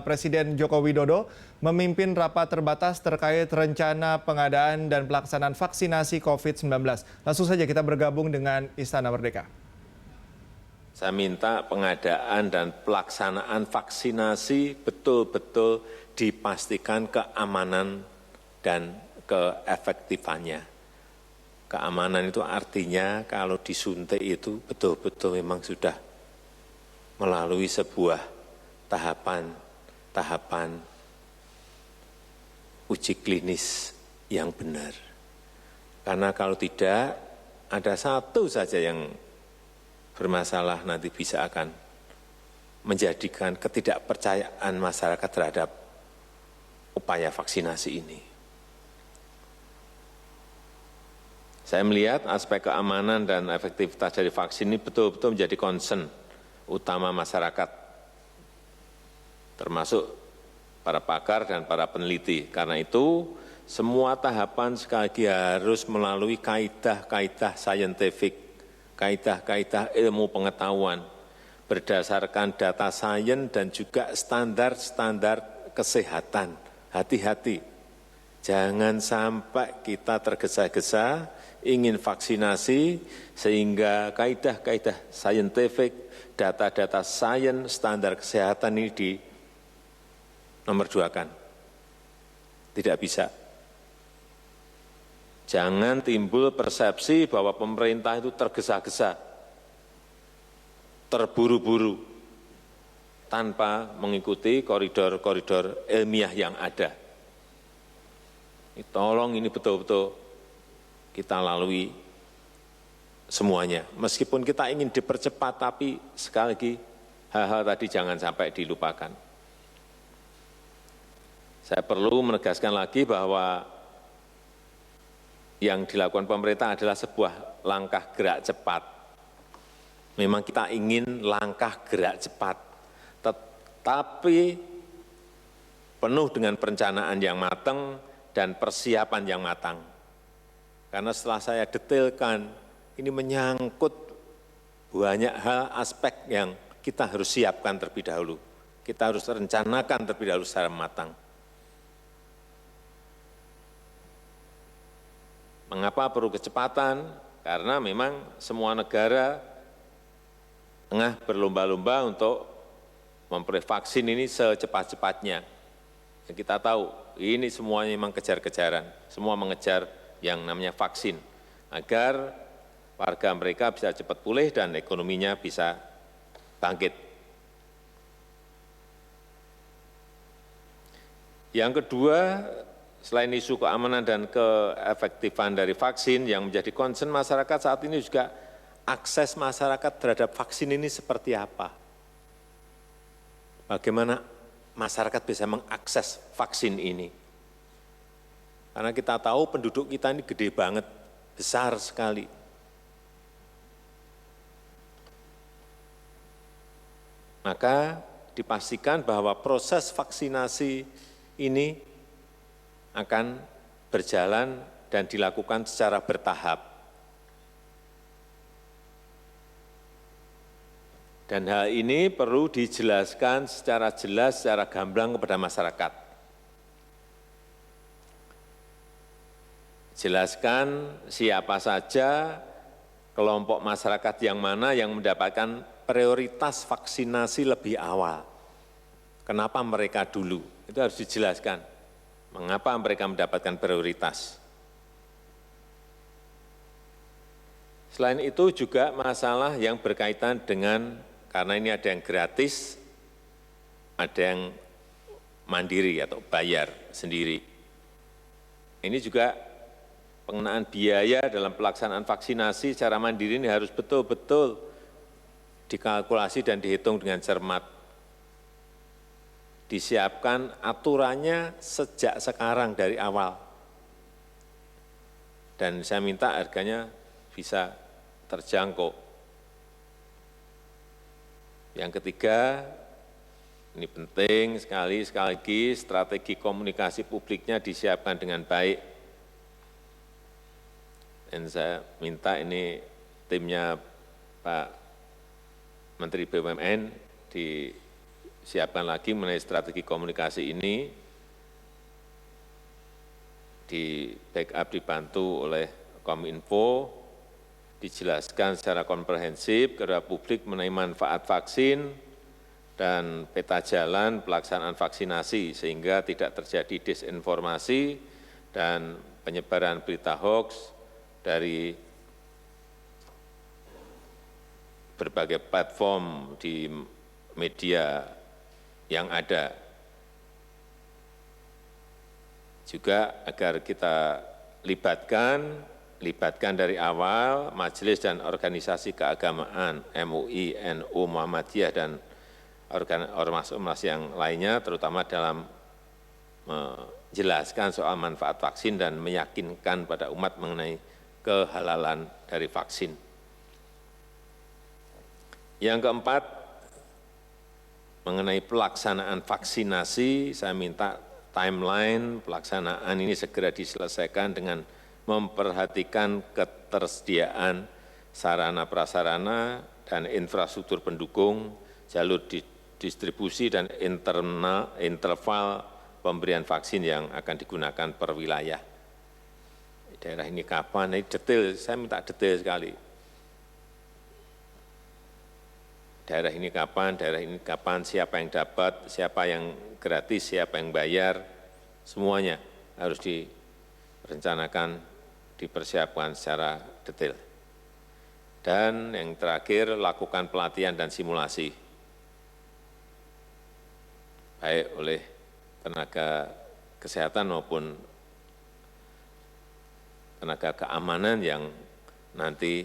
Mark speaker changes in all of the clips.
Speaker 1: Presiden Joko Widodo memimpin rapat terbatas terkait rencana pengadaan dan pelaksanaan vaksinasi COVID-19. Langsung saja kita bergabung dengan Istana Merdeka.
Speaker 2: Saya minta pengadaan dan pelaksanaan vaksinasi betul-betul dipastikan keamanan dan keefektifannya. Keamanan itu artinya kalau disuntik itu betul-betul memang sudah melalui sebuah tahapan uji klinis yang benar. Karena kalau tidak, ada satu saja yang bermasalah nanti bisa akan menjadikan ketidakpercayaan masyarakat terhadap upaya vaksinasi ini. Saya melihat aspek keamanan dan efektivitas dari vaksin ini betul-betul menjadi concern utama masyarakat, termasuk para pakar dan para peneliti. Karena itu, semua tahapan sekali lagi harus melalui kaidah-kaidah saintifik, kaidah-kaidah ilmu pengetahuan, berdasarkan data sains dan juga standar-standar kesehatan. Hati-hati, jangan sampai kita tergesa-gesa ingin vaksinasi sehingga kaidah-kaidah saintifik, data-data sains, standar kesehatan ini di nomor 2-kan. Tidak bisa. Jangan timbul persepsi bahwa pemerintah itu tergesa-gesa, terburu-buru, tanpa mengikuti koridor-koridor ilmiah yang ada. Tolong ini betul-betul kita lalui semuanya. Meskipun kita ingin dipercepat, tapi sekali lagi hal-hal tadi jangan sampai dilupakan. Saya perlu menegaskan lagi bahwa yang dilakukan pemerintah adalah sebuah langkah gerak cepat. Memang kita ingin langkah gerak cepat, tetapi penuh dengan perencanaan yang matang dan persiapan yang matang. Karena setelah saya detailkan, ini menyangkut banyak hal aspek yang kita harus siapkan terlebih dahulu. Kita harus rencanakan terlebih dahulu secara matang. Mengapa perlu kecepatan? Karena memang semua negara tengah berlomba-lomba untuk memperoleh vaksin ini secepat-cepatnya. Kita tahu ini semuanya memang kejar-kejaran, semua mengejar yang namanya vaksin, agar warga mereka bisa cepat pulih dan ekonominya bisa bangkit. Yang kedua, selain isu keamanan dan keefektifan dari vaksin yang menjadi concern masyarakat saat ini juga akses masyarakat terhadap vaksin ini seperti apa? Bagaimana masyarakat bisa mengakses vaksin ini? Karena kita tahu penduduk kita ini gede banget, besar sekali. Maka dipastikan bahwa proses vaksinasi ini akan berjalan dan dilakukan secara bertahap. Dan hal ini perlu dijelaskan secara jelas, secara gamblang kepada masyarakat. Jelaskan siapa saja kelompok masyarakat yang mana yang mendapatkan prioritas vaksinasi lebih awal. Kenapa mereka dulu? Itu harus dijelaskan. Mengapa mereka mendapatkan prioritas? Selain itu juga masalah yang berkaitan dengan, karena ini ada yang gratis, ada yang mandiri atau bayar sendiri. Ini juga pengenaan biaya dalam pelaksanaan vaksinasi secara mandiri ini harus betul-betul dikalkulasi dan dihitung dengan cermat. Disiapkan aturannya sejak sekarang dari awal. Dan saya minta harganya bisa terjangkau. Yang ketiga, ini penting sekali lagi strategi komunikasi publiknya disiapkan dengan baik. Dan saya minta ini timnya Pak Menteri BUMN siapkan lagi mengenai strategi komunikasi ini, di backup dibantu oleh Kominfo, dijelaskan secara komprehensif kepada publik mengenai manfaat vaksin dan peta jalan pelaksanaan vaksinasi sehingga tidak terjadi disinformasi dan penyebaran berita hoax dari berbagai platform di media yang ada. Juga agar kita libatkan dari awal majelis dan organisasi keagamaan MUI, NU, Muhammadiyah, dan ormas-ormas yang lainnya, terutama dalam menjelaskan soal manfaat vaksin dan meyakinkan pada umat mengenai kehalalan dari vaksin. Yang keempat, mengenai pelaksanaan vaksinasi, saya minta timeline pelaksanaan ini segera diselesaikan dengan memperhatikan ketersediaan sarana prasarana dan infrastruktur pendukung, jalur distribusi dan interval pemberian vaksin yang akan digunakan per wilayah. Daerah ini kapan? Ini detail, saya minta detail sekali. Daerah ini kapan, siapa yang dapat, siapa yang gratis, siapa yang bayar, semuanya harus direncanakan, dipersiapkan secara detail. Dan yang terakhir, lakukan pelatihan dan simulasi, baik oleh tenaga kesehatan maupun tenaga keamanan yang nanti,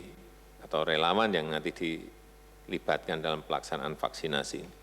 Speaker 2: atau relawan yang nanti dilibatkan dalam pelaksanaan vaksinasi.